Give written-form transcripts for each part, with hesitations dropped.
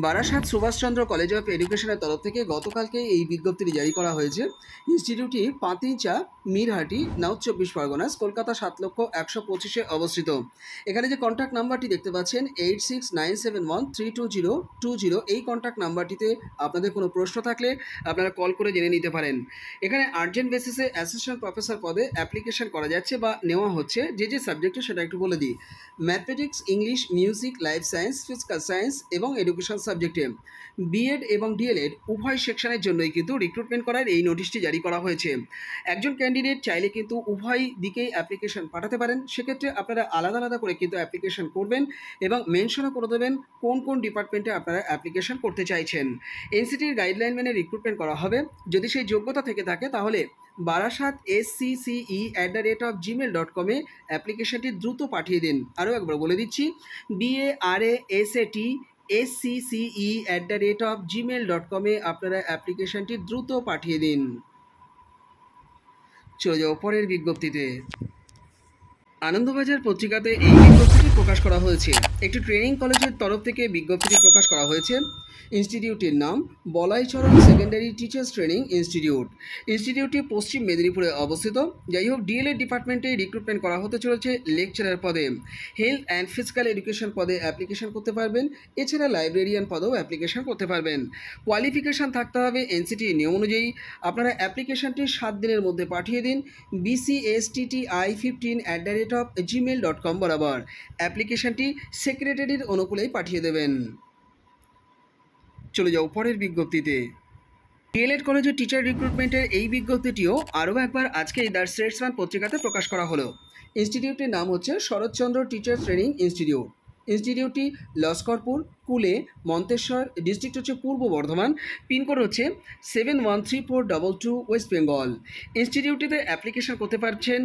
Barasat Subhash Chandra college of এডুকেশনের তরফ থেকে গতকালকে এই বিজ্ঞপ্তিটি জারি করা হয়েছে। ইনস্টিটিউটটি পাতিচা মিরহাটি নর্থ 24 পরগনাস কলকাতা 7,125,000-এ অবস্থিত। এখানে যে কন্ট্যাক্ট নাম্বারটি দেখতে পাচ্ছেন 8697132020, এই কন্ট্যাক্ট নাম্বারটিতে আপনাদের কোনো প্রশ্ন থাকলে আপনারা কল করে জেনে নিতে পারেন। এখানে আর্জেন্ট বেসিসে অ্যাসিস্ট্যান্ট প্রফেসর পদে অ্যাপ্লিকেশন করা যাচ্ছে বা নেওয়া হচ্ছে। যে সাবজেক্টে সেটা একটু বলে দিই। Mathematics, English, music, life science, physical science এবং এডুকেশন সাবজেক্টে বিএড এবং ডিএলএড উভয় সেকশনের জন্যই কিন্তু রিক্রুটমেন্ট করার এই নোটিশটি জারি করা হয়েছে। একজন ক্যান্ডিডেট চাইলে কিন্তু উভয় দিকেই অ্যাপ্লিকেশন পাঠাতে পারেন। সেক্ষেত্রে আপনারা আলাদা আলাদা করে কিন্তু অ্যাপ্লিকেশন করবেন এবং মেনশনও করে দেবেন কোন কোন ডিপার্টমেন্টে আপনারা অ্যাপ্লিকেশন করতে চাইছেন। এনসিটির গাইডলাইন মেনে রিক্রুটমেন্ট করা হবে। যদি সেই যোগ্যতা থেকে থাকে তাহলে বারাসাত SCCE@gmail.com অ্যাপ্লিকেশনটি দ্রুত পাঠিয়ে দিন। আরও একবার বলে দিচ্ছি, BARASAT SCCE@gmail.com আপনারা অ্যাপ্লিকেশনটি দ্রুত পাঠিয়ে দিন। চলে যাও পরের বিজ্ঞপ্তিতে। আনন্দবাজার পত্রিকাতে এই বিজ্ঞপ্তিটি প্রকাশ করা হয়েছে। একটি ট্রেনিং কলেজের তরফ থেকে বিজ্ঞপ্তিটি প্রকাশ করা হয়েছে। ইনস্টিটিউটের নাম বলাইচরণ সেকেন্ডারি টিচার্স ট্রেনিং ইনস্টিটিউট। ইনস্টিটিউটটি পশ্চিম মেদিনীপুরে অবস্থিত। যাই হোক, ডিএলএড ডিপার্টমেন্টে রিক্রুটমেন্ট করা হতে চলেছে লেকচারার পদে। হেলথ অ্যান্ড ফিজিক্যাল এডুকেশন পদে অ্যাপ্লিকেশন করতে পারবেন। এছাড়া লাইব্রেরিয়ান পদেও অ্যাপ্লিকেশন করতে পারবেন। কোয়ালিফিকেশান থাকতে হবে এনসিটির নিয়ম অনুযায়ী। আপনারা অ্যাপ্লিকেশনটি 7 দিনের মধ্যে পাঠিয়ে দিন bcsti15@gmail.com বরাবর। অ্যাপ্লিকেশনটি সেক্রেটারির অনুকূলেই পাঠিয়ে দেবেন। চলে যাও পরের বিজ্ঞপ্তিতে। ডিএলএড কলেজের টিচার রিক্রুটমেন্টের এই বিজ্ঞপ্তিটিও আরও একবার আজকে দ্য স্টেটসম্যান পত্রিকাতে প্রকাশ করা হলো। ইনস্টিটিউটের নাম হচ্ছে শরৎচন্দ্র টিচার ট্রেনিং ইনস্টিটিউট। ইনস্টিটিউটটি লস্করপুর, কুলে, মন্তেশ্বর, ডিস্ট্রিক্ট হচ্ছে পূর্ব বর্ধমান, পিনকোড হচ্ছে 713422, ওয়েস্ট বেঙ্গল। ইনস্টিটিউটটিতে অ্যাপ্লিকেশন করতে পারছেন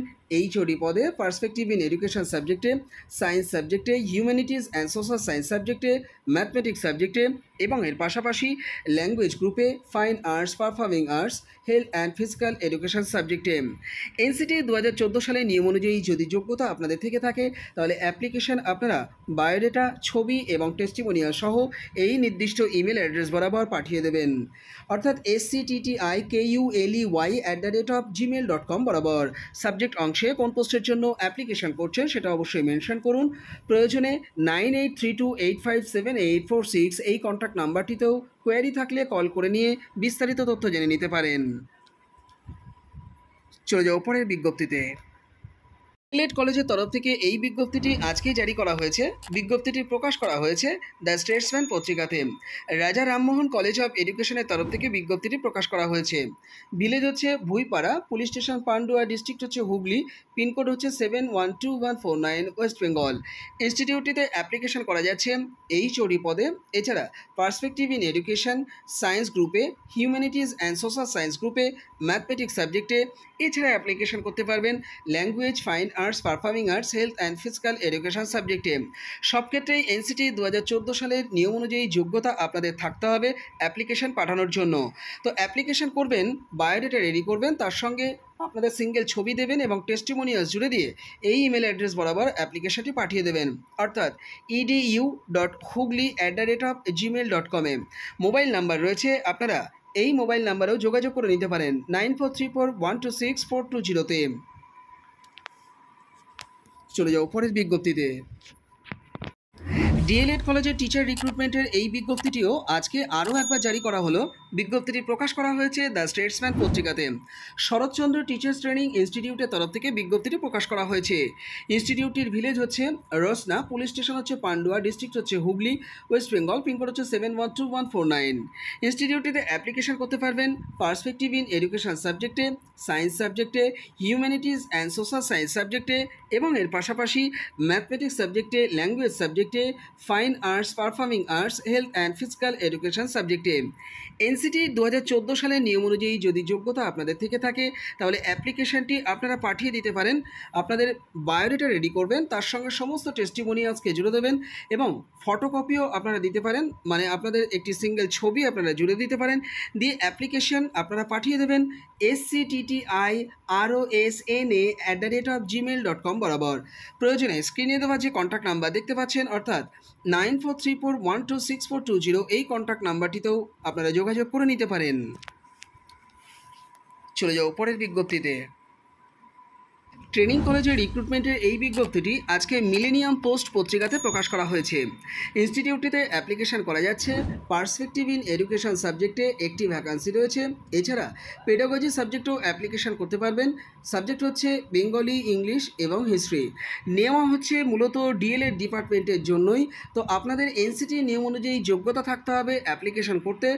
HOD পদে, পার্সপেক্টিভ ইন এডুকেশন সাবজেক্টে, সায়েন্স সাবজেক্টে, হিউম্যানিটিস অ্যান্ড সোশ্যাল সায়েন্স সাবজেক্টে, ম্যাথমেটিক্স সাবজেক্টে এবং এর পাশাপাশি ল্যাঙ্গুয়েজ গ্রুপে, fine arts, performing arts, health and physical education সাবজেক্টে। এনসিটি 2014 সালের নিয়ম অনুযায়ী যদি যোগ্যতা আপনাদের থেকে থাকে তাহলে অ্যাপ্লিকেশন আপনারা বায়োডেটা, ছবি এবং টেস্টিমোনিয়াল সহ এই নির্দিষ্ট ইমেল অ্যাড্রেস বরাবর পাঠিয়ে দেবেন, অর্থাৎ SCTTIKULEY@gmail.com বরাবর। সাবজেক্ট অংশে কোন পোস্টের জন্য অ্যাপ্লিকেশন করছেন সেটা অবশ্যই মেনশন করুন। প্রয়োজনে 9832857846 এই কন্ট্যাক্ট নাম্বারটিতেও কোয়ারি থাকলে কল করে নিয়ে বিস্তারিত তথ্য জেনে নিতে পারেন। চলে যাও পরের বিজ্ঞপ্তিতে। ডিএলএড কলেজের তরফ থেকে এই বিজ্ঞপ্তিটি আজকেই জারি করা হয়েছে। বিজ্ঞপ্তিটি প্রকাশ করা হয়েছে দ্য স্টেটসম্যান পত্রিকাতে। রাজা রামমোহন কলেজ অফ এডুকেশনের তরফ থেকে বিজ্ঞপ্তিটি প্রকাশ করা হয়েছে। ভিলেজ হচ্ছে ভুইপাড়া, পুলিশ স্টেশন পান্ডুয়া, ডিস্ট্রিক্ট হচ্ছে হুগলি, পিনকোড হচ্ছে 712149, ওয়েস্ট বেঙ্গল। ইনস্টিটিউটটিতে অ্যাপ্লিকেশন করা যাচ্ছে HOD পদে। এছাড়া পার্সপেক্টিভ ইন এডুকেশন সায়েন্স গ্রুপে, হিউম্যানিটিস অ্যান্ড সোশ্যাল সায়েন্স গ্রুপে, ম্যাথমেটিক্স সাবজেক্টে। এছাড়া অ্যাপ্লিকেশন করতে পারবেন language, fine arts, performing arts, health and physical education সাবজেক্টে। সব ক্ষেত্রেই এনসিটি 2014 সালের নিয়ম অনুযায়ী যোগ্যতা আপনাদের থাকতে হবে অ্যাপ্লিকেশন পাঠানোর জন্য। তো অ্যাপ্লিকেশন করবেন, বায়োডেটা রেডি করবেন, তার সঙ্গে আপনাদের সিঙ্গেল ছবি দেবেন এবং টেস্টিমোনিয়ালস জুড়ে দিয়ে এই ইমেল অ্যাড্রেস বরাবর অ্যাপ্লিকেশনটি পাঠিয়ে দেবেন, অর্থাৎ edu.hugli@gmail.com। মোবাইল নাম্বার রয়েছে, আপনারা এই মোবাইল নাম্বারেও যোগাযোগ করে নিতে পারেন 9434126420-তে। চলে যাও পরের বিজ্ঞপ্তিতে। ডিএলএড কলেজের টিচার রিক্রুটমেন্টের এই বিজ্ঞপ্তিটিও আজকে আরও একবার জারি করা হলো। বিজ্ঞপ্তিটি প্রকাশ করা হয়েছে দ্য স্টেটসম্যান পত্রিকাতে। শরৎচন্দ্র টিচার্স ট্রেনিং ইনস্টিটিউটের তরফ থেকে বিজ্ঞপ্তিটি প্রকাশ করা হয়েছে। ইনস্টিটিউটটির ভিলেজ হচ্ছে রসনা, পুলিশ স্টেশন হচ্ছে পান্ডুয়া, ডিস্ট্রিক্ট হচ্ছে হুগলি, ওয়েস্ট বেঙ্গল, পিনকোড হচ্ছে 712149। ইনস্টিটিউটটিতে অ্যাপ্লিকেশন করতে পারবেন পার্সপেক্টিভ ইন এডুকেশন সাবজেক্টে, সায়েন্স সাবজেক্টে, হিউম্যানিটিস অ্যান্ড সোশ্যাল সায়েন্স সাবজেক্টে এবং এর পাশাপাশি ম্যাথমেটিক্স সাবজেক্টে, ল্যাঙ্গুয়েজ সাবজেক্টে, fine arts, performing arts, health and physical education সাবজেক্টে। এনসিটি 2014 সালের নিয়ম অনুযায়ী যদি যোগ্যতা আপনাদের থেকে থাকে তাহলে অ্যাপ্লিকেশনটি আপনারা পাঠিয়ে দিতে পারেন। আপনাদের বায়োডাটা রেডি করবেন, তার সঙ্গে সমস্ত টেস্টিমোনিয়ালসকে জুড়ে দেবেন এবং ফটোকপিও আপনারা দিতে পারেন, মানে আপনাদের একটি সিঙ্গেল ছবি আপনারা জুড়ে দিতে পারেন, দিয়ে অ্যাপ্লিকেশন আপনারা পাঠিয়ে দেবেন scttirosna@gmail.com বরাবর। প্রয়োজনে স্ক্রিনে দেওয়া যে কন্ট্যাক্ট নাম্বার দেখতে পাচ্ছেন অর্থাৎ 9434126420 এই কন্ট্যাক্ট নাম্বারটিতেও আপনারা যোগাযোগ করে নিতে পারেন। চলে যাও পরের বিজ্ঞপ্তিতে। ট্রেনিং কলেজের রিক্রুটমেন্টের এই বিজ্ঞপ্তিটি আজকে মিলেনিয়াম পোস্ট পত্রিকাতে প্রকাশ করা হয়েছে। ইনস্টিটিউটটিতে অ্যাপ্লিকেশন করা যাচ্ছে। পার্সপেক্টিভ ইন এডুকেশন সাবজেক্টে একটি ভ্যাকান্সি রয়েছে। এছাড়া পেডাগজি সাবজেক্টেও অ্যাপ্লিকেশন করতে পারবেন। সাবজেক্ট হচ্ছে বেঙ্গলি, ইংলিশ এবং হিস্ট্রি। নেওয়া হচ্ছে মূলত ডিএলএড ডিপার্টমেন্টের জন্যই। তো আপনাদের এনসিটি নিয়ম অনুযায়ী যোগ্যতা থাকতে হবে অ্যাপ্লিকেশন করতে।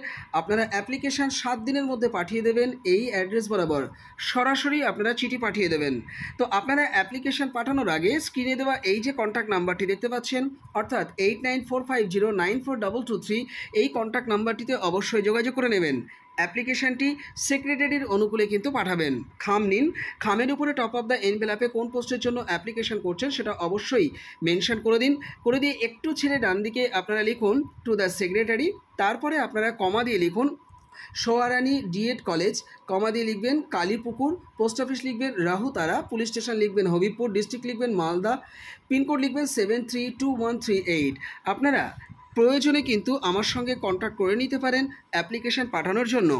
আপনারা অ্যাপ্লিকেশন 7 দিনের মধ্যে পাঠিয়ে দেবেন এই অ্যাড্রেস বরাবর। সরাসরি আপনারা চিঠি পাঠিয়ে দেবেন। তো আপনারা অ্যাপ্লিকেশন পাঠানোর আগে স্ক্রিনে দেওয়া এই যে কন্ট্যাক্ট নাম্বারটি দেখতে পাচ্ছেন অর্থাৎ 8945094223 এই কন্ট্যাক্ট নাম্বারটিতে অবশ্যই যোগাযোগ করে নেবেন। অ্যাপ্লিকেশনটি সেক্রেটারির অনুকূলে কিন্তু পাঠাবেন। খাম নিন, খামের উপরে টপ অফ দ্য এনভেলপে কোন পোস্টের জন্য অ্যাপ্লিকেশন করছেন সেটা অবশ্যই মেনশন করে দিন। করে দিয়ে একটু ছেড়ে ডান দিকে আপনারা লিখুন টু দ্য সেক্রেটারি, তারপরে আপনারা কমা দিয়ে লিখুন সোয়ারানি ডিএড কলেজ, কমা দিয়ে লিখবেন কালীপুকুর, পোস্ট অফিস লিখবেন রাহুতারা, পুলিশ স্টেশন লিখবেন হবিবপুর, ডিস্ট্রিক্ট লিখবেন মালদা, পিনকোড লিখবেন 732138। আপনারা প্রয়োজনে কিন্তু আমার সঙ্গে কন্ট্যাক্ট করে নিতে পারেন অ্যাপ্লিকেশন পাঠানোর জন্য।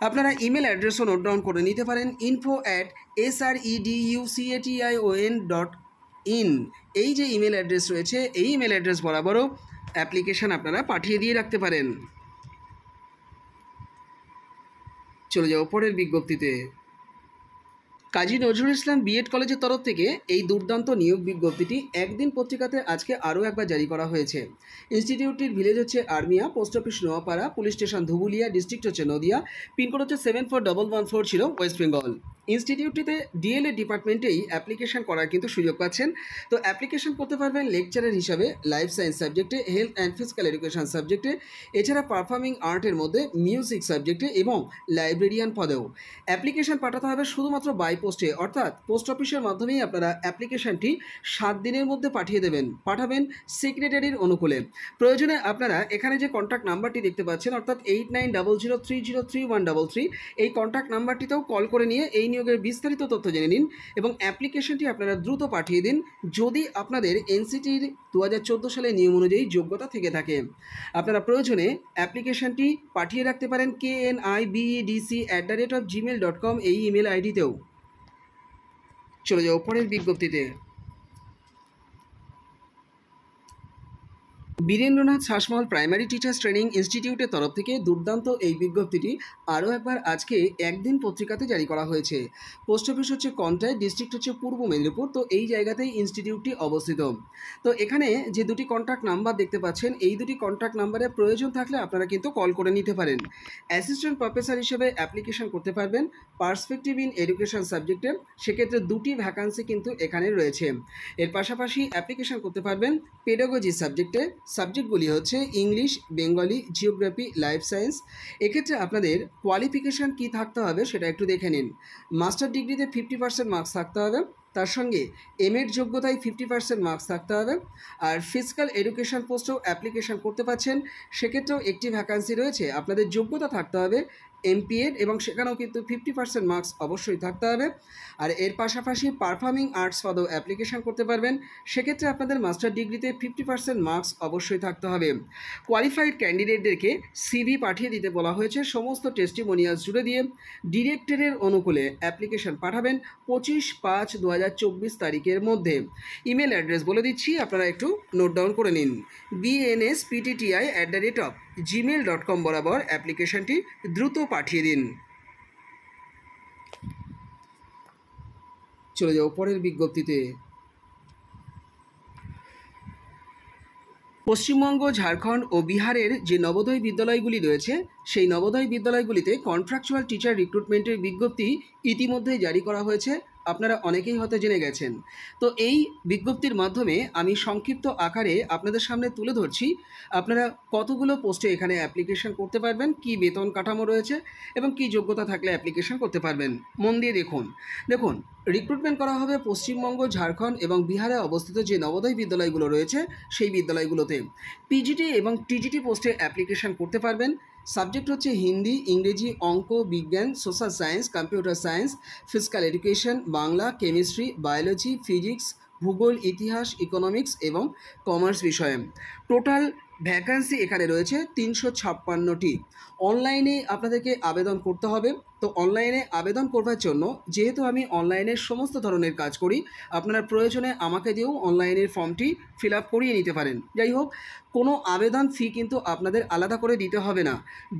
আপনারা ইমেল অ্যাড্রেসও নোট ডাউন করে নিতে পারেন info@sreducation.in। এই যে ইমেল অ্যাড্রেস রয়েছে এই ইমেল অ্যাড্রেস বরাবরও অ্যাপ্লিকেশন আপনারা পাঠিয়ে দিয়ে রাখতে পারেন। চলে যাও পরের বিজ্ঞপ্তিতে। কাজী নজরুল ইসলাম বিএড কলেজের তরফ থেকে এই দুর্দান্ত নিয়োগ বিজ্ঞপ্তিটি একদিন পত্রিকাতে আজকে আরও একবার জারি করা হয়েছে। ইনস্টিটিউটটির ভিলেজ হচ্ছে Armia, post office Noapara, police station Dhubulia, district হচ্ছে নদিয়া, পিনকোড হচ্ছে 741140 ছিল ওয়েস্ট বেঙ্গল। ইনস্টিটিউটটিতে ডিএলএড ডিপার্টমেন্টেই অ্যাপ্লিকেশন করার কিন্তু সুযোগ পাচ্ছেন। তো অ্যাপ্লিকেশন করতে পারবেন লেকচারার হিসাবে লাইফ সায়েন্স সাবজেক্টে, হেলথ অ্যান্ড ফিজিক্যাল এডুকেশন সাবজেক্টে, এছাড়া পারফর্মিং আর্টের মধ্যে মিউজিক সাবজেক্টে এবং লাইব্রেরিয়ান পদেও। অ্যাপ্লিকেশন পাঠাতে হবে শুধুমাত্র বাই পোস্টে, অর্থাৎ পোস্ট অফিসের মাধ্যমেই আপনারা অ্যাপ্লিকেশনটি 7 দিনের মধ্যে পাঠিয়ে দেবেন, পাঠাবেন সেক্রেটারির অনুকূলে। প্রয়োজনে আপনারা এখানে যে কন্ট্যাক্ট নাম্বারটি দেখতে পাচ্ছেন অর্থাৎ 8900303133 এই কন্ট্যাক্ট নাম্বারটিতেও কল করে নিয়ে এই নিয়োগের বিস্তারিত তথ্য জেনে নিন এবং অ্যাপ্লিকেশনটি আপনারা দ্রুত পাঠিয়ে দিন যদি আপনাদের এনসিটির 2014 সালের নিয়ম অনুযায়ী যোগ্যতা থেকে থাকে। আপনারা প্রয়োজনে অ্যাপ্লিকেশনটি পাঠিয়ে রাখতে পারেন knibedc@gmail.com এই ইমেল আইডিতেও। চলে যাও পরের বিজ্ঞপ্তিতে। Birendranath Sasmal primary teachers training ইনস্টিটিউটের তরফ থেকে দুর্দান্ত এই বিজ্ঞপ্তিটি আরও একবার আজকে একদিন পত্রিকাতে জারি করা হয়েছে। পোস্ট অফিস হচ্ছে কন্টাই, ডিস্ট্রিক্ট হচ্ছে পূর্ব মেদিনীপুর। তো এই জায়গাতেই ইনস্টিটিউটটি অবস্থিত। তো এখানে যে দুটি কন্ট্যাক্ট নাম্বার দেখতে পাচ্ছেন এই দুটি কন্ট্যাক্ট নাম্বারে প্রয়োজন থাকলে আপনারা কিন্তু কল করে নিতে পারেন। অ্যাসিস্ট্যান্ট প্রফেসর হিসেবে অ্যাপ্লিকেশন করতে পারবেন পার্সপেক্টিভ ইন এডুকেশন সাবজেক্টে, সেক্ষেত্রে দুটি ভ্যাকান্সি কিন্তু এখানে রয়েছে। এর পাশাপাশি অ্যাপ্লিকেশন করতে পারবেন পেডাগজি সাবজেক্টে, সাবজেক্টগুলি হচ্ছে English, Bengali, geography, life science. এক্ষেত্রে আপনাদের কোয়ালিফিকেশান কী থাকতে হবে সেটা একটু দেখে নিন। মাস্টার ডিগ্রিতে 50% মার্কস থাকতে হবে, তার সঙ্গে এমএড যোগ্যতায় 50% মার্কস থাকতে হবে। আর ফিজিক্যাল এডুকেশন পোস্টেও অ্যাপ্লিকেশন করতে পারছেন, সেক্ষেত্রেও একটি ভ্যাকান্সি রয়েছে। আপনাদের যোগ্যতা থাকতে হবে এমপিএড এবং সেখানেও কিন্তু 50% মার্কস অবশ্যই থাকতে হবে। আর এর পাশাপাশি পারফর্মিং আর্টস পদেও অ্যাপ্লিকেশন করতে পারবেন, সেক্ষেত্রে আপনাদের মাস্টার ডিগ্রিতে 50% মার্কস অবশ্যই থাকতে হবে। কোয়ালিফাইড ক্যান্ডিডেটদেরকে সিভি পাঠিয়ে দিতে বলা হয়েছে, সমস্ত টেস্টিমোনিয়ালস জুড়ে দিয়ে ডিরেক্টরের অনুকূলে অ্যাপ্লিকেশন পাঠাবেন 25/5/2024 তারিখের মধ্যে। ইমেল অ্যাড্রেস বলে দিচ্ছি, আপনারা একটু নোট ডাউন করে নিন। bnsptti@gmail.com বরাবর অ্যাপ্লিকেশনটি দ্রুত পাঠিয়ে দিন। চলে যাও পরের বিজ্ঞপ্তিতে। পশ্চিমবঙ্গ, ঝাড়খণ্ড ও বিহারের যে নবোদয় বিদ্যালয়গুলি রয়েছে সেই নবোদয় বিদ্যালয়গুলিতে কন্ট্রাকচুয়াল টিচার রিক্রুটমেন্টের বিজ্ঞপ্তি ইতিমধ্যেই জারি করা হয়েছে। আপনারা অনেকেই হয়তো জেনে গেছেন। তো এই বিজ্ঞপ্তির মাধ্যমে আমি সংক্ষিপ্ত আকারে আপনাদের সামনে তুলে ধরছি আপনারা কতগুলো পোস্টে এখানে অ্যাপ্লিকেশন করতে পারবেন, কী বেতন কাঠামো রয়েছে এবং কী যোগ্যতা থাকলে অ্যাপ্লিকেশন করতে পারবেন। মন দিয়ে দেখুন রিক্রুটমেন্ট করা হবে পশ্চিমবঙ্গ, ঝাড়খণ্ড এবং বিহারে অবস্থিত যে নবোদয় বিদ্যালয়গুলো রয়েছে সেই বিদ্যালয়গুলোতে। পিজিটি এবং টিজিটি পোস্টে অ্যাপ্লিকেশন করতে পারবেন। সাবজেক্ট হচ্ছে হিন্দি, ইংরেজি, অঙ্ক, বিজ্ঞান, social science, computer science, physical education, Bangla, chemistry, biology, physics, ভূগোল, ইতিহাস, ইকোনমিক্স এবং কমার্স বিষয়ে। টোটাল ভ্যাকান্সি এখানে রয়েছে 356টি। অনলাইনে আপনাদেরকে আবেদন করতে হবে। তো অনলাইনে আবেদন করবার জন্য যেহেতু আমি অনলাইনের সমস্ত ধরনের কাজ করি, আপনারা প্রয়োজনে আমাকে দিয়েও অনলাইনের ফর্মটি ফিল আপ করিয়ে নিতে পারেন। যাই হোক, কোনো আবেদন ফি কিন্তু আপনাদের আলাদা করে দিতে হবে না।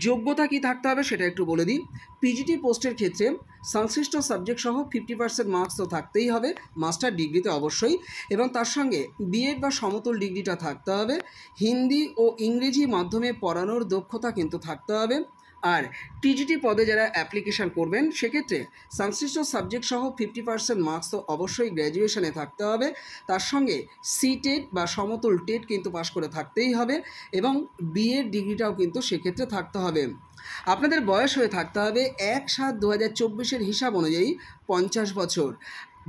যোগ্যতা কী থাকতে হবে সেটা একটু বলে দিই। পিজিটি পোস্টের ক্ষেত্রে সংশ্লিষ্ট সাবজেক্ট সহ 50% মার্কস তো থাকতেই হবে, মাস্টার ডিগ্রিতে অবশ্যই, এবং তার সঙ্গে বিএড বা সমতুল ডিগ্রিটা থাকতে হবে। হিন্দি ও ইংরেজি মাধ্যমে পড়ানোর দক্ষতা কিন্তু থাকতে হবে। আর টিজিটি পদে যারা অ্যাপ্লিকেশান করবেন সেক্ষেত্রে সংশ্লিষ্ট সাবজেক্ট সহ 50% মার্কস তো অবশ্যই গ্র্যাজুয়েশনে থাকতে হবে। তার সঙ্গে সিটেট বা সমতুল টেট কিন্তু পাশ করে থাকতেই হবে এবং বিএড ডিগ্রিটাও কিন্তু সেক্ষেত্রে থাকতে হবে। আপনাদের বয়স হয়ে থাকতে হবে 1/7/2024 হিসাব অনুযায়ী 50 বছর।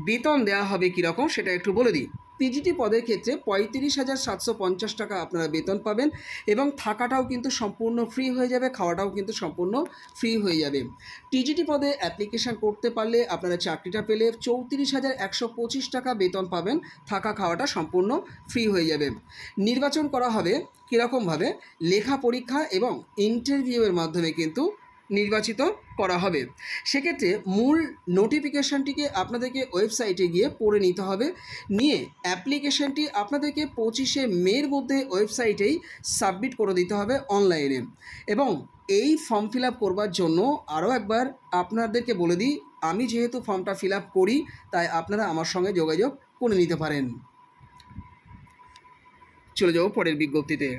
বেতন দেওয়া হবে কীরকম সেটা একটু বলে দিই। পিজিটি পদের ক্ষেত্রে 35,750 টাকা আপনারা বেতন পাবেন এবং থাকাটাও কিন্তু সম্পূর্ণ ফ্রি হয়ে যাবে, খাওয়াটাও কিন্তু সম্পূর্ণ ফ্রি হয়ে যাবে। টিজিটি পদে অ্যাপ্লিকেশান করতে পারলে আপনারা চাকরিটা পেলে 34,125 টাকা বেতন পাবেন, থাকা খাওয়াটা সম্পূর্ণ ফ্রি হয়ে যাবে। নির্বাচন করা হবে কীরকমভাবে, লেখা পরীক্ষা এবং ইন্টারভিউয়ের মাধ্যমে কিন্তু নির্বাচিত করা হবে। সেক্ষেত্রে মূল নোটিফিকেশানটিকে আপনাদেরকে ওয়েবসাইটে গিয়ে পড়ে নিতে হবে, নিয়ে অ্যাপ্লিকেশানটি আপনাদেরকে 25শে মের মধ্যে ওয়েবসাইটেই সাবমিট করে দিতে হবে অনলাইনে। এবং এই ফর্ম ফিল আপ করবার জন্য আরও একবার আপনাদেরকে বলে দিই, আমি যেহেতু ফর্মটা ফিল আপ করি তাই আপনারা আমার সঙ্গে যোগাযোগ করে নিতে পারেন। চলে যাব পরের বিজ্ঞপ্তিতে।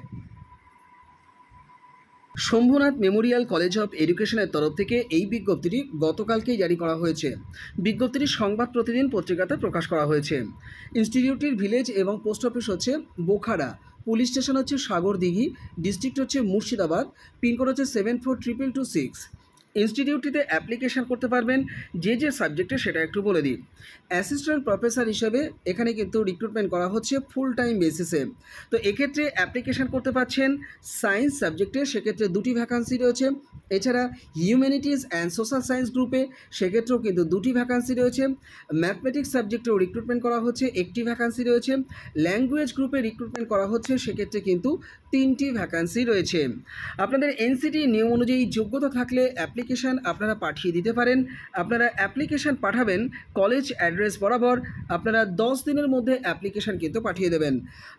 শম্ভুনাথ মেমোরিয়াল কলেজ অফ এডুকেশনের তরফ থেকে এই বিজ্ঞপ্তিটি গতকালকেই জারি করা হয়েছে। বিজ্ঞপ্তিটি সংবাদ প্রতিদিন পত্রিকাতে প্রকাশ করা হয়েছে। ইনস্টিটিউটটির ভিলেজ এবং পোস্ট অফিস হচ্ছে বোখারা, পুলিশ স্টেশন হচ্ছে সাগরদিঘি, ডিস্ট্রিক্ট হচ্ছে মুর্শিদাবাদ, পিনকোড হচ্ছে 742226। ইনস্টিটিউটটিতে অ্যাপ্লিকেশান করতে পারবেন যে সাবজেক্টে সেটা একটু বলে দিই। অ্যাসিস্ট্যান্ট প্রফেসর হিসেবে এখানে কিন্তু রিক্রুটমেন্ট করা হচ্ছে ফুল টাইম বেসিসে। তো এক্ষেত্রে অ্যাপ্লিকেশান করতে পারছেন সায়েন্স সাবজেক্টে, সেক্ষেত্রে 2টি ভ্যাকান্সি রয়েছে। এছাড়া হিউম্যানিটিস অ্যান্ড সোশ্যাল সায়েন্স গ্রুপে সেক্ষেত্রেও কিন্তু 2টি ভ্যাকান্সি রয়েছে। ম্যাথমেটিক্স সাবজেক্টেও রিক্রুটমেন্ট করা হচ্ছে, 1টি ভ্যাকান্সি রয়েছে। ল্যাঙ্গুয়েজ গ্রুপে রিক্রুটমেন্ট করা হচ্ছে, সেক্ষেত্রে কিন্তু 3টি ভ্যাকান্সি রয়েছে। আপনাদের এনসিটি নিয়ম অনুযায়ী যোগ্যতা থাকলে অ্যাপ্লিকেশান আপনারা পাঠিয়ে দিতে পারেন। আপনারা অ্যাপ্লিকেশান পাঠাবেন কলেজ অ্যাড্রেস বরাবর। আপনারা 10 দিনের মধ্যে অ্যাপ্লিকেশান কিন্তু পাঠিয়ে দেবেন।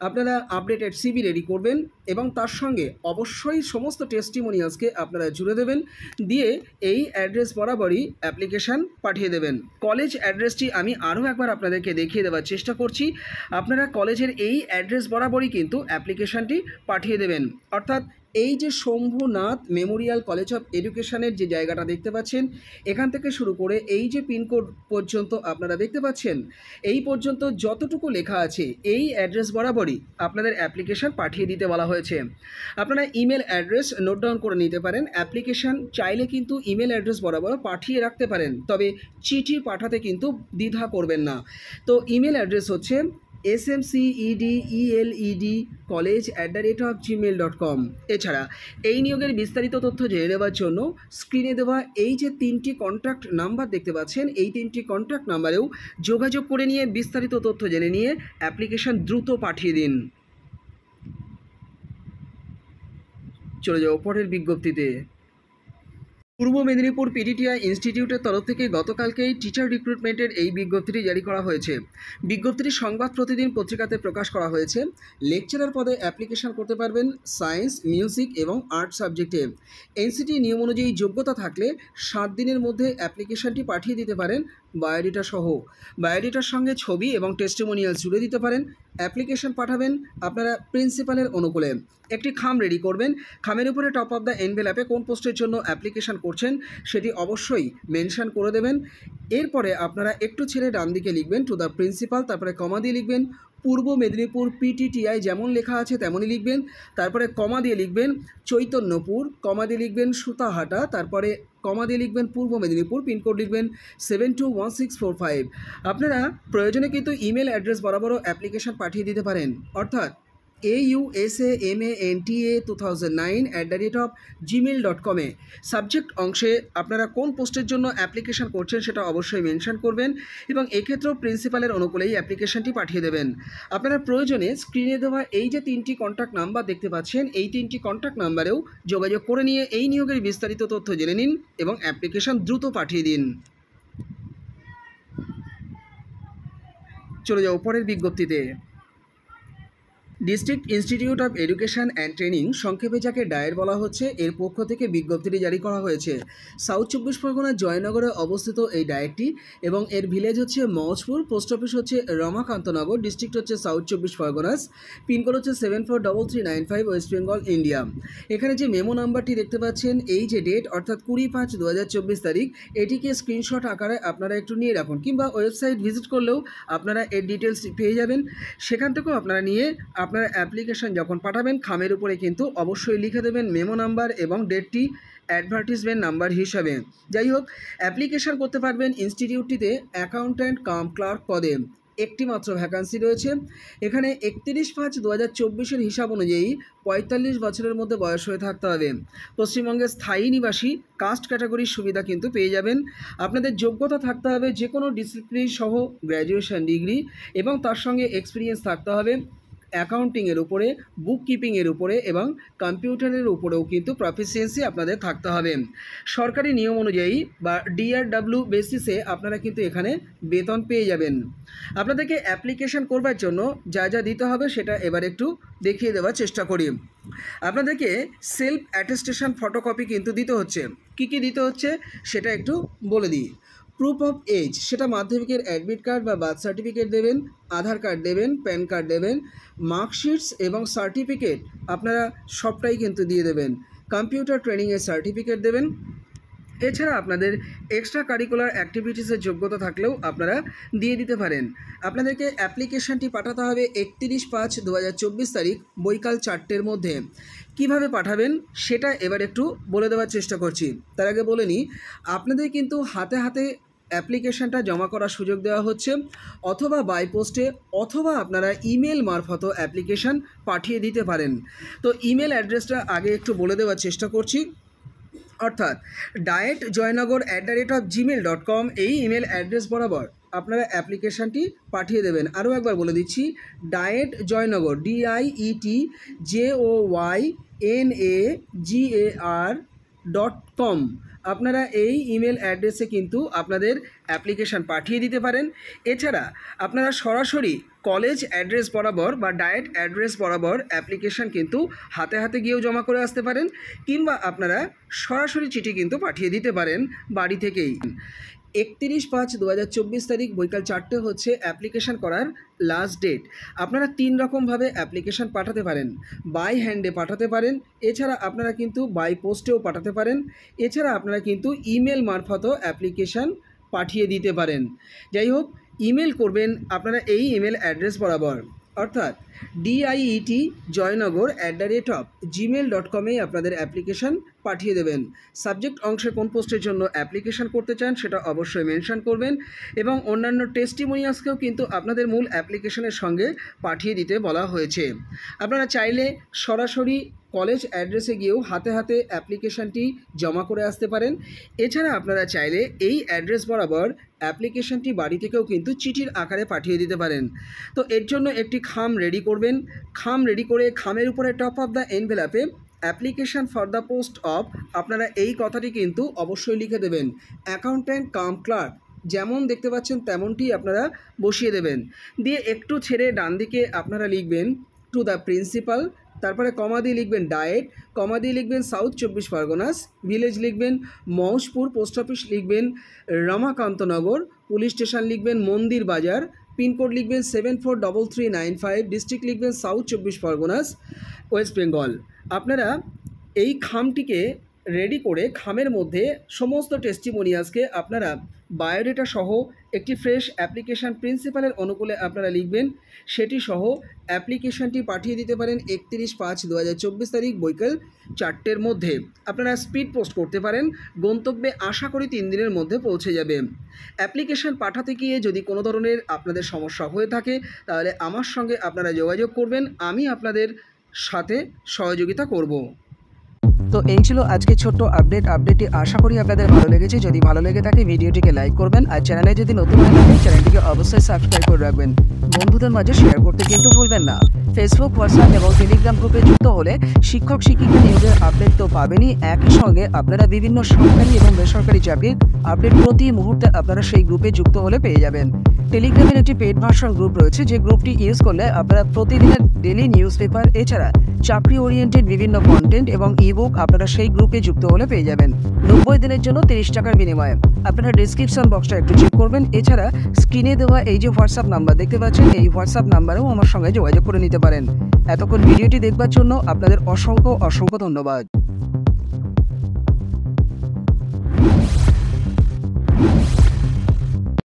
আপনারা আপডেটেড সিভি রেডি করবেন এবং তার সঙ্গে অবশ্যই সমস্ত টেস্টিমোনিয়ালসকে আপনারা জুড়ে দেবেন, দিয়ে এই অ্যাড্রেস বরাবরই অ্যাপ্লিকেশান পাঠিয়ে দেবেন। কলেজ অ্যাড্রেসটি আমি আরও একবার আপনাদেরকে দেখিয়ে দেওয়ার চেষ্টা করছি। আপনারা কলেজের এই অ্যাড্রেস বরাবরই কিন্তু অ্যাপ্লিকেশানটি পাঠিয়ে দেবেন। অর্থাৎ এই যে শম্ভুনাথ মেমোরিয়াল কলেজ অফ এডুকেশনের যে জায়গাটা দেখতে পাচ্ছেন, এখান থেকে শুরু করে এই যে পিনকোড পর্যন্ত আপনারা দেখতে পাচ্ছেন, এই পর্যন্ত যতটুকু লেখা আছে এই অ্যাড্রেস বরাবরই আপনাদের অ্যাপ্লিকেশান পাঠিয়ে দিতে বলা হয়েছে। আপনারা ইমেল অ্যাড্রেস নোট ডাউন করে নিতে পারেন। অ্যাপ্লিকেশান চাইলে কিন্তু ইমেল অ্যাড্রেস বরাবর পাঠিয়ে রাখতে পারেন, তবে চিঠি পাঠাতে কিন্তু দ্বিধা করবেন না। তো ইমেল অ্যাড্রেস হচ্ছে smcedled@gmail.com। এছাড়া এই নিয়োগের বিস্তারিত তথ্য জেনে নেওয়ার জন্য স্ক্রিনে দেওয়া এই যে 3টি কন্ট্যাক্ট নাম্বার দেখতে পাচ্ছেন, এই 3টি কন্ট্যাক্ট নাম্বারেও যোগাযোগ করে নিয়ে বিস্তারিত তথ্য জেনে নিয়ে অ্যাপ্লিকেশান দ্রুত পাঠিয়ে দিন। চলে যাও পরের বিজ্ঞপ্তিতে। পূর্ব মেদিনীপুর পিডিটিআই ইনস্টিটিউটের তরফ থেকে গতকালকেই টিচার রিক্রুটমেন্টের এই বিজ্ঞপ্তিটি জারি করা হয়েছে। বিজ্ঞপ্তিটি সংবাদ প্রতিদিন পত্রিকাতে প্রকাশ করা হয়েছে। লেকচারার পদে অ্যাপ্লিকেশান করতে পারবেন সায়েন্স, মিউজিক এবং আর্ট সাবজেক্টে। এনসিটি নিয়ম অনুযায়ী যোগ্যতা থাকলে 7 দিনের মধ্যে অ্যাপ্লিকেশানটি পাঠিয়ে দিতে পারেন বায়োডেটা সহ। বায়োডেটার সঙ্গে ছবি এবং টেস্টিমোনিয়াল জুড়ে দিতে পারেন। অ্যাপ্লিকেশন পাঠাবেন আপনারা প্রিন্সিপালের অনুকূলে। একটি খাম রেডি করবেন। খামের উপরে টপ অফ দ্য এনভেলপে কোন পোস্টের জন্য অ্যাপ্লিকেশন করছেন সেটি অবশ্যই মেনশন করে দেবেন। এরপরে আপনারা একটু ছেড়ে ডান দিকে লিখবেন টু দ্য প্রিন্সিপাল, তারপরে কমা দিয়ে লিখবেন পূর্ব মেদিনীপুর PTTI, যেমন লেখা আছে তেমনই লিখবেন। তারপরে কমা দিয়ে লিখবেন চৈতন্যপুর, কমা দিয়ে লিখবেন সুতাহাটা, তারপরে কমা দিয়ে লিখবেন পূর্ব মেদিনীপুর, পিনকোড লিখবেন 721645। আপনারা প্রয়োজনে কিন্তু ইমেল অ্যাড্রেস বরাবরও অ্যাপ্লিকেশন পাঠিয়ে দিতে পারেন, অর্থাৎ AUSAMANTA2009@gmail.com। সাবজেক্ট অংশে আপনারা কোন পোস্টের জন্য অ্যাপ্লিকেশন করছেন সেটা অবশ্যই মেনশন করবেন এবং এক্ষেত্রেও প্রিন্সিপালের অনুকূলেই অ্যাপ্লিকেশনটি পাঠিয়ে দেবেন। আপনারা প্রয়োজনে স্ক্রিনে দেওয়া এই যে 3টি কন্ট্যাক্ট নাম্বার দেখতে পাচ্ছেন, এই 3টি কন্ট্যাক্ট নাম্বারেও যোগাযোগ করে নিয়ে এই নিয়োগের বিস্তারিত তথ্য জেনে নিন এবং অ্যাপ্লিকেশন দ্রুত পাঠিয়ে দিন। চলে যাও পরের বিজ্ঞপ্তিতে। District institute of education and training, সংক্ষেপে যাকে ডায়ের বলা হচ্ছে, এর পক্ষ থেকে বিজ্ঞপ্তিটি জারি করা হয়েছে। সাউথ 24 পরগনার জয়নগরে অবস্থিত এই ডায়েরটি এবং এর ভিলেজ হচ্ছে মৌজপুর, পোস্ট অফিস হচ্ছে রমাকান্তনগর, ডিস্ট্রিক্ট হচ্ছে সাউথ 24 পরগনাস, পিনকোড হচ্ছে 743395, ওয়েস্ট বেঙ্গল, ইন্ডিয়া। এখানে যে মেমো নাম্বারটি দেখতে পাচ্ছেন, এই যে ডেট অর্থাৎ 20/5/2024 তারিখ, এটিকে স্ক্রিনশট আকারে আপনারা একটু নিয়ে রাখুন, কিংবা ওয়েবসাইট ভিজিট করলেও আপনারা এর ডিটেলস পেয়ে যাবেন। সেখান থেকেও আপনারা নিয়ে আপনারা অ্যাপ্লিকেশন যখন পাঠাবেন খামের উপরে কিন্তু অবশ্যই লিখে দেবেন মেমো নাম্বার এবং ডেটটি অ্যাডভার্টিজমেন্ট নাম্বার হিসাবে। যাই হোক, অ্যাপ্লিকেশন করতে পারবেন ইনস্টিটিউটটিতে অ্যাকাউন্ট্যান্ট কাম ক্লার্ক পদে। একটি মাত্র ভ্যাকান্সি রয়েছে। এখানে 31/5/2024 হিসাব অনুযায়ী 45 বছরের মধ্যে বয়স হয়ে থাকতে হবে। পশ্চিমবঙ্গের স্থায়ী নিবাসী কাস্ট ক্যাটাগরির সুবিধা কিন্তু পেয়ে যাবেন। আপনাদের যোগ্যতা থাকতে হবে যে কোনো ডিসিপ্লিন সহ গ্র্যাজুয়েশন ডিগ্রি এবং তার সঙ্গে এক্সপিরিয়েন্স থাকতে হবে অ্যাকাউন্টিংয়ের উপরে, বুককিপিংয়ের উপরে এবং কম্পিউটারের উপরেও কিন্তু প্রফিসিয়েন্সি আপনাদের থাকতে হবে। সরকারি নিয়ম অনুযায়ী বা DRW বেসিসে আপনারা কিন্তু এখানে বেতন পেয়ে যাবেন। আপনাদেরকে অ্যাপ্লিকেশন করবার জন্য যা যা দিতে হবে সেটা এবার একটু দেখিয়ে দেওয়ার চেষ্টা করি। আপনাদেরকে সেলফ অ্যাটেস্টেশন ফটোকপি কিন্তু দিতে হচ্ছে। কী কী দিতে হচ্ছে সেটা একটু বলে দিই। প্রুফ অফ এজ, সেটা মাধ্যমিকের অ্যাডমিট কার্ড বা বার্থ সার্টিফিকেট দেবেন, আধার কার্ড দেবেন, প্যান কার্ড দেবেন, মার্কশিটস এবং সার্টিফিকেট আপনারা সবটাই কিন্তু দিয়ে দেবেন। কম্পিউটার ট্রেনিংয়ের সার্টিফিকেট দেবেন। এছাড়া আপনাদের এক্সট্রা কারিকুলার অ্যাক্টিভিটিসের যোগ্যতা থাকলেও আপনারা দিয়ে দিতে পারেন। আপনাদেরকে অ্যাপ্লিকেশনটি পাঠাতে হবে 31/5/2024 তারিখ বৈকাল 4টের মধ্যে। কিভাবে পাঠাবেন সেটা এবার একটু বলে দেওয়ার চেষ্টা করছি। তার আগে বলে নিই, আপনাদের কিন্তু হাতে হাতে অ্যাপ্লিকেশনটা জমা করার সুযোগ দেওয়া হচ্ছে, অথবা বাই পোস্টে, অথবা আপনারা ইমেল মারফতও অ্যাপ্লিকেশন পাঠিয়ে দিতে পারেন। তো ইমেল অ্যাড্রেসটা আগে একটু বলে দেওয়ার চেষ্টা করছি, অর্থাৎ dietjoynagar@gmail.com, এই ইমেল অ্যাড্রেস বরাবর আপনারা অ্যাপ্লিকেশানটি পাঠিয়ে দেবেন। আরও একবার বলে দিচ্ছি, dietjoynagar DIETJOYNAGAR.com, আপনারা এই ইমেল অ্যাড্রেসে কিন্তু আপনাদের অ্যাপ্লিকেশান পাঠিয়ে দিতে পারেন। এছাড়া আপনারা সরাসরি কলেজ অ্যাড্রেস বরাবর বা ডায়েট অ্যাড্রেস বরাবর অ্যাপ্লিকেশান কিন্তু হাতে হাতে গিয়েও জমা করে আসতে পারেন, কিংবা আপনারা সরাসরি চিঠি কিন্তু পাঠিয়ে দিতে পারেন বাড়ি থেকেই। 31/5/2024 তারিখ বৈকাল 4টে হচ্ছে অ্যাপ্লিকেশান করার লাস্ট ডেট। আপনারা 3 রকমভাবে অ্যাপ্লিকেশান পাঠাতে পারেন। বাই হ্যান্ডে পাঠাতে পারেন, এছাড়া আপনারা কিন্তু বাই পোস্টেও পাঠাতে পারেন, এছাড়া আপনারা কিন্তু ইমেল মারফতও অ্যাপ্লিকেশান পাঠিয়ে দিতে পারেন। যাই হোক, ইমেল করবেন আপনারা এই ইমেল অ্যাড্রেস বরাবর, অর্থাৎ dietjoynagar@gmail.com আপনাদের অ্যাপ্লিকেশান পাঠিয়ে দেবেন। সাবজেক্ট অংশে কোন পোস্টের জন্য অ্যাপ্লিকেশান করতে চান সেটা অবশ্যই মেনশন করবেন এবং অন্যান্য টেস্টিমোনিয়ালসকেও কিন্তু আপনাদের মূল অ্যাপ্লিকেশনের সঙ্গে পাঠিয়ে দিতে বলা হয়েছে। আপনারা চাইলে সরাসরি কলেজ অ্যাড্রেসে গিয়েও হাতে হাতে অ্যাপ্লিকেশানটি জমা করে আসতে পারেন। এছাড়া আপনারা চাইলে এই অ্যাড্রেস বরাবর অ্যাপ্লিকেশানটি বাড়ি থেকেও কিন্তু চিঠির আকারে পাঠিয়ে দিতে পারেন। তো এর জন্য একটি খাম রেডি করবেন। খাম রেডি করে খামের উপরে টপ অফ দ্য এনভেলপে application for the post of, আপনারা এই কথাটি কিন্তু অবশ্যই লিখে দেবেন অ্যাকাউন্ট্যান্ট কাম ক্লার্ক, যেমন দেখতে পাচ্ছেন তেমনটি আপনারা বসিয়ে দেবেন। দিয়ে একটু ছেড়ে ডান দিকে আপনারা লিখবেন টু দ্য প্রিন্সিপাল, তারপরে কমা দিয়ে লিখবেন ডায়েট, কমা দিয়ে লিখবেন সাউথ 24 পরগনাস, ভিলেজ লিখবেন মৌজপুর, পোস্ট অফিস লিখবেন রমাকান্তনগর, পুলিশ স্টেশন লিখবেন মন্দির বাজার, পিনকোড লিখবেন 743395, ডিস্ট্রিক্ট লিখবেন সাউথ 24 পরগনাস, ওয়েস্ট বেঙ্গল। আপনারা এই খামটিকে রেডি করে খামের মধ্যে সমস্ত টেস্টিমোনিয়ালসকে আপনারা বায়োডেটা সহ একটি ফ্রেশ অ্যাপ্লিকেশান প্রিন্সিপালের অনুকূলে আপনারা লিখবেন, সেটি সহ অ্যাপ্লিকেশানটি পাঠিয়ে দিতে পারেন 31/5/2024 তারিখ বৈকাল 4টের মধ্যে। আপনারা স্পিড পোস্ট করতে পারেন, গন্তব্যে আশা করি 3 দিনের মধ্যে পৌঁছে যাবে। অ্যাপ্লিকেশান পাঠাতে গিয়ে যদি কোনো ধরনের আপনাদের সমস্যা হয়ে থাকে তাহলে আমার সঙ্গে আপনারা যোগাযোগ করবেন, আমি আপনাদের সাথে সহযোগিতা করব। তো এই ছিল আজকে ছোট্ট আপডেটটি আশা করি আপনাদের ভালো লেগেছে। যদি ভালো লেগে থাকে ভিডিওটিকে লাইক করবেন, আর চ্যানেলে যদি নতুন হয়ে থাকেন চ্যানেলটিকে অবশ্যই সাবস্ক্রাইব করে রাখবেন। বন্ধুদের মাঝে শেয়ার করতে কিন্তু ভুলবেন না। ফেসবুক, হোয়াটসঅ্যাপ এবং টেলিগ্রাম গ্রুপে যুক্ত হলে শিক্ষক শিক্ষিকা নিয়োগের আপডেট তো পাবেনই, একই সঙ্গে আপনারা বিভিন্ন সরকারি এবং বেসরকারি চাকরির আপডেট প্রতি মুহূর্তে আপনারা সেই গ্রুপে যুক্ত হলে পেয়ে যাবেন। টেলিগ্রামের একটি পেইড ভার্সন গ্রুপ রয়েছে, যে গ্রুপটি ইউজ করলে আপনারা প্রতিদিনের ডেলি নিউজ পেপার এছাড়া চাকরি ওরিয়েন্টেড বিভিন্ন কন্টেন্ট এবং ইবুক আপনারা সেই গ্রুপে যুক্ত হলে পেয়ে যাবেন 90 দিনের জন্য 30 টাকার বিনিময়ে। আপনারা ডিসক্রিপশন বক্সটা একটু চেক করবেন। এছাড়া স্ক্রিনে দেওয়া এই যে হোয়াটসঅ্যাপ নাম্বার দেখতে পাচ্ছেন, এই হোয়াটসঅ্যাপ নাম্বারেও আমার সঙ্গে যোগাযোগ করে নিতে পারেন। এতক্ষণ ভিডিওটি দেখবার জন্য আপনাদের অসংখ্য ধন্যবাদ।